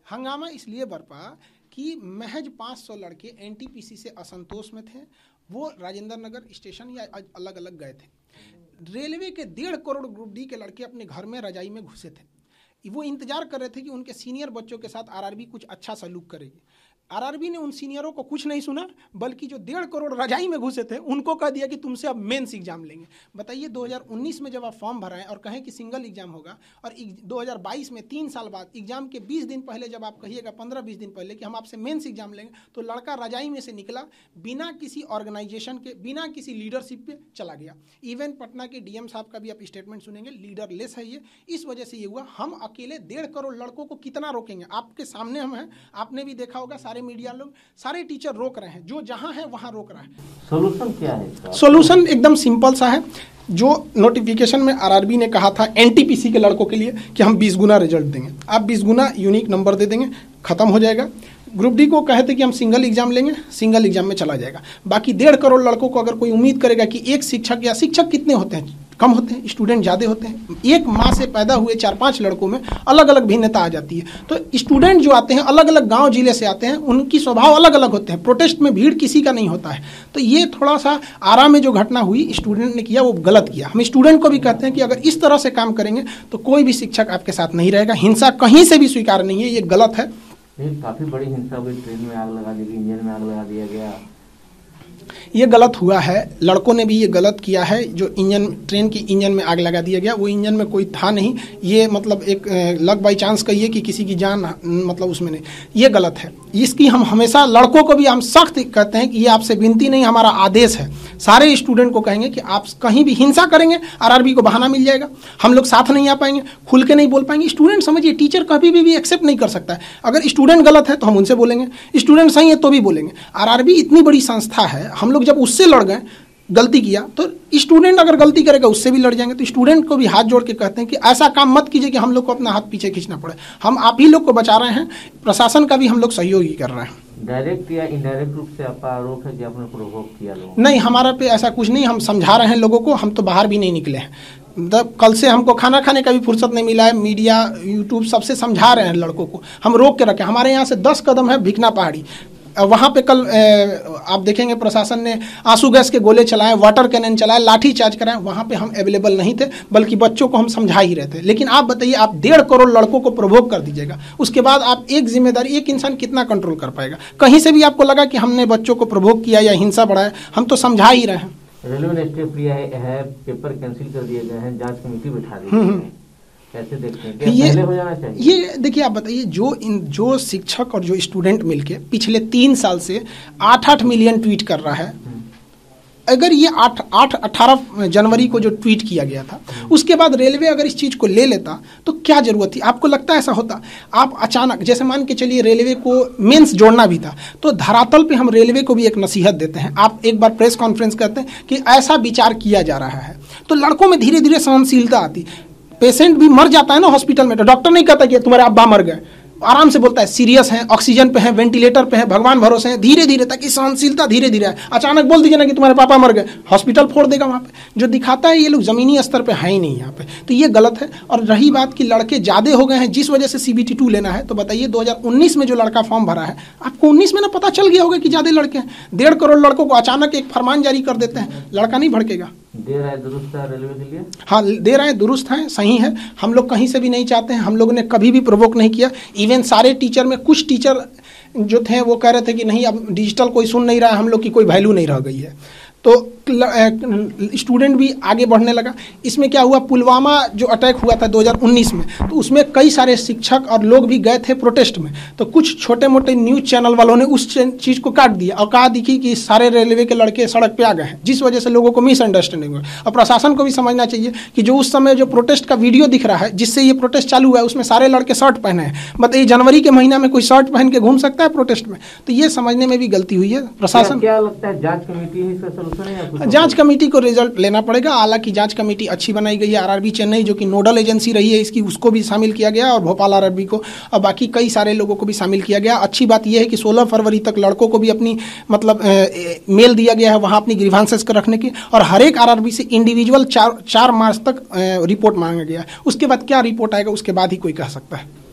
हंगामा इसलिए बरपा कि महज 500 लड़के एनटीपीसी से असंतोष में थे। वो राजेंद्र नगर स्टेशन या अलग अलग गए थे। रेलवे के 1.5 करोड़ ग्रुप डी के लड़के अपने घर में रजाई में घुसे थे। वो इंतजार कर रहे थे कि उनके सीनियर बच्चों के साथ आरआरबी कुछ अच्छा सलूक करेगी। आरआरबी ने उन सीनियरों को कुछ नहीं सुना, बल्कि जो 1.5 करोड़ रजाई में घुसे थे उनको कह दिया कि तुमसे अब मेंस एग्जाम लेंगे। बताइए 2019 में जब आप फॉर्म भराएं और कहें कि सिंगल एग्जाम होगा, और 2022 में 3 साल बाद एग्जाम के 20 दिन पहले जब आप कहिएगा 15-20 दिन पहले कि हम आपसे मेंस एग्जाम लेंगे, तो लड़का रजाई में से निकला, बिना किसी ऑर्गेनाइजेशन के, बिना किसी लीडरशिप पे चला गया। इवन पटना के डीएम साहब का भी आप स्टेटमेंट सुनेंगे, लीडरलेस है ये। इस वजह से ये हुआ। हम अकेले 1.5 करोड़ लड़कों को कितना रोकेंगे? आपके सामने हम हैं, आपने भी देखा होगा, सारे मीडिया लोग, सारे टीचर रोक रहे हैं, जो जहां है वहां रोक रहा है। सोल्यूशन क्या है? सोल्यूशन एकदम सिंपल सा है। जो नोटिफिकेशन में आरआरबी ने कहा था एनटीपीसी के लड़कों के लिए कि हम 20 गुना रिजल्ट देंगे, आप 20 गुना यूनिक नंबर दे देंगे, खत्म हो जाएगा। ग्रुप डी को कहे थे कि हम सिंगल एग्जाम लेंगे, सिंगल एग्जाम में चला जाएगा। बाकी 1.5 करोड़ लड़कों को अगर कोई उम्मीद करेगा कि एक शिक्षक, या शिक्षक कितने होते हैं? कम होते हैं, स्टूडेंट ज़्यादा होते हैं। एक माँ से पैदा हुए 4-5 लड़कों में अलग अलग भिन्नता आ जाती है। तो स्टूडेंट जो आते हैं अलग अलग गांव जिले से आते हैं, उनकी स्वभाव अलग अलग होते हैं। प्रोटेस्ट में भीड़ किसी का नहीं होता है। तो ये थोड़ा सा आरा में जो घटना हुई स्टूडेंट ने किया, वो गलत किया। हम स्टूडेंट को भी कहते हैं कि अगर इस तरह से काम करेंगे तो कोई भी शिक्षक आपके साथ नहीं रहेगा। हिंसा कहीं से भी स्वीकार नहीं है, ये गलत है। काफ़ी बड़ी हिंसा हुई, ट्रेन में आग लगा दी गई, इंजन में आग लगा दिया गया, ये गलत हुआ है। लड़कों ने भी ये गलत किया है। जो ट्रेन की इंजन में आग लगा दिया गया, वो इंजन में कोई था नहीं। ये मतलब एक लक बाई चांस कहिए कि किसी की जान मतलब उसमें नहीं, ये गलत है। इसकी हम हमेशा लड़कों को भी हम सख्त कहते हैं कि ये आपसे विनती नहीं, हमारा आदेश है। सारे स्टूडेंट को कहेंगे कि आप कहीं भी हिंसा करेंगे, आरआरबी को बहाना मिल जाएगा, हम लोग साथ नहीं आ पाएंगे, खुल के नहीं बोल पाएंगे। स्टूडेंट समझिए, टीचर कभी भी एक्सेप्ट नहीं कर सकता है। अगर स्टूडेंट गलत है तो हम उनसे बोलेंगे, स्टूडेंट सही है तो भी बोलेंगे। आरआरबी इतनी बड़ी संस्था है, हम लोग जब उससे लड़ गए, गलती किया, तो स्टूडेंट अगर गलती करेगा उससे भी लड़ जाएंगे। तो स्टूडेंट को भी हाथ जोड़ के कहते हैं कि ऐसा काम मत कीजिए कि हम लोग को अपना हाथ पीछे खींचना पड़े। हम आप ही लोग को बचा रहे हैं, प्रशासन का भी हम लोग सहयोग ही कर रहे हैं। डायरेक्ट या इनडायरेक्ट रूप से आपका आरोप है कि आपने प्रोवोक किया लोगों? नहीं, हमारा पे ऐसा कुछ नहीं। हम समझा रहे हैं लोगों को। हम तो बाहर भी नहीं निकले हैं। मतलब कल से हमको खाना खाने का भी फुर्सत नहीं मिला है। मीडिया, यूट्यूब सबसे समझा रहे हैं लड़कों को। हम रोक के रखे। हमारे यहाँ से 10 कदम है भिकना पहाड़ी। वहाँ पे कल आप देखेंगे प्रशासन ने आंसू गैस के गोले चलाए, वाटर कैनन चलाए, लाठी चार्ज कराए। वहाँ पे हम अवेलेबल नहीं थे, बल्कि बच्चों को हम समझा ही रहे थे। लेकिन आप बताइए, आप 1.5 करोड़ लड़कों को प्रोवोक कर दीजिएगा, उसके बाद आप एक जिम्मेदारी, एक इंसान कितना कंट्रोल कर पाएगा? कहीं से भी आपको लगा कि हमने बच्चों को प्रोवोक किया या हिंसा बढ़ाया? हम तो समझा ही रहे हैं। रेलवे ने स्टेप लिया है, पेपर कैंसिल कर दिए गए हैं, जांच कमेटी बिठा दी है। कैसे देखते हैं? पहले हो जाना चाहिए? ये देखिए, आप बताइए, जो शिक्षक और जो स्टूडेंट मिलके पिछले 3 साल से 8-8 मिलियन ट्वीट कर रहा है। अगर ये 18 जनवरी को जो ट्वीट किया गया था, उसके बाद रेलवे अगर इस चीज़ को ले लेता तो क्या ज़रूरत थी? आपको लगता है ऐसा होता? आप अचानक, जैसे मान के चलिए रेलवे को मेंस जोड़ना भी था, तो धरातल पे हम रेलवे को भी एक नसीहत देते हैं। आप एक बार प्रेस कॉन्फ्रेंस करते हैं कि ऐसा विचार किया जा रहा है, तो लड़कों में धीरे धीरे सहनशीलता आती। पेशेंट भी मर जाता है ना हॉस्पिटल में, तो डॉक्टर नहीं कहता कि तुम्हारे अब्बा मर गए, आराम से बोलता है सीरियस है, ऑक्सीजन पे है, वेंटिलेटर पे है, भगवान भरोसे हैं। धीरे धीरे, ताकि सहनशीलता धीरे धीरे है। अचानक बोल दीजिए ना कि तुम्हारे पापा मर गए, हॉस्पिटल फोड़ देगा वहाँ पे। जो दिखाता है ये लोग जमीनी स्तर पे है ही नहीं यहाँ पे, तो ये गलत है। और रही बात कि लड़के ज़्यादा हो गए हैं जिस वजह से CBT 2 लेना है, तो बताइए 2019 में जो लड़का फॉर्म भरा है, आपको 19 में ना पता चल गया होगा कि ज़्यादा लड़के हैं। 1.5 करोड़ लड़कों को अचानक एक फरमान जारी कर देते हैं, लड़का नहीं भड़केगा। दे रहा है दुरुस्त है रेलवे के लिए? हाँ, दे रहे हैं, दुरुस्त है, सही है। हम लोग कहीं से भी नहीं चाहते हैं, हम लोगों ने कभी भी प्रोवोक नहीं किया। इवन सारे टीचर में कुछ टीचर जो थे वो कह रहे थे कि नहीं, अब डिजिटल कोई सुन नहीं रहा है, हम लोग की कोई वैल्यू नहीं रह गई है। तो स्टूडेंट भी आगे बढ़ने लगा। इसमें क्या हुआ, पुलवामा जो अटैक हुआ था 2019 में, तो उसमें कई सारे शिक्षक और लोग भी गए थे प्रोटेस्ट में। तो कुछ छोटे मोटे न्यूज़ चैनल वालों ने उस चीज़ को काट दिया और कहा दिखी कि सारे रेलवे के लड़के सड़क पे आ गए हैं, जिस वजह से लोगों को मिसअंडरस्टैंडिंग हुआ। और प्रशासन को भी समझना चाहिए कि जो उस समय जो प्रोटेस्ट का वीडियो दिख रहा है, जिससे ये प्रोटेस्ट चालू हुआ है, उसमें सारे लड़के शर्ट पहने हैं। बताइए, जनवरी के महीना में कोई शर्ट पहन के घूम सकता है प्रोटेस्ट में? तो ये समझने में भी गलती हुई है प्रशासन। क्या लगता है, जांच कमेटी ही इसका सलूशन है? जांच कमेटी को रिजल्ट लेना पड़ेगा। हालांकि जांच कमेटी अच्छी बनाई गई है। आरआरबी चेन्नई जो कि नोडल एजेंसी रही है इसकी, उसको भी शामिल किया गया, और भोपाल आरआरबी को, और बाकी कई सारे लोगों को भी शामिल किया गया। अच्छी बात यह है कि 16 फरवरी तक लड़कों को भी अपनी मतलब मेल दिया गया है वहाँ अपनी ग्रीवांसेस को रखने की, और हर एक आरआरबी से इंडिविजुअल 4 मार्च तक रिपोर्ट मांगा गया है। उसके बाद क्या रिपोर्ट आएगा उसके बाद ही कोई कह सकता है।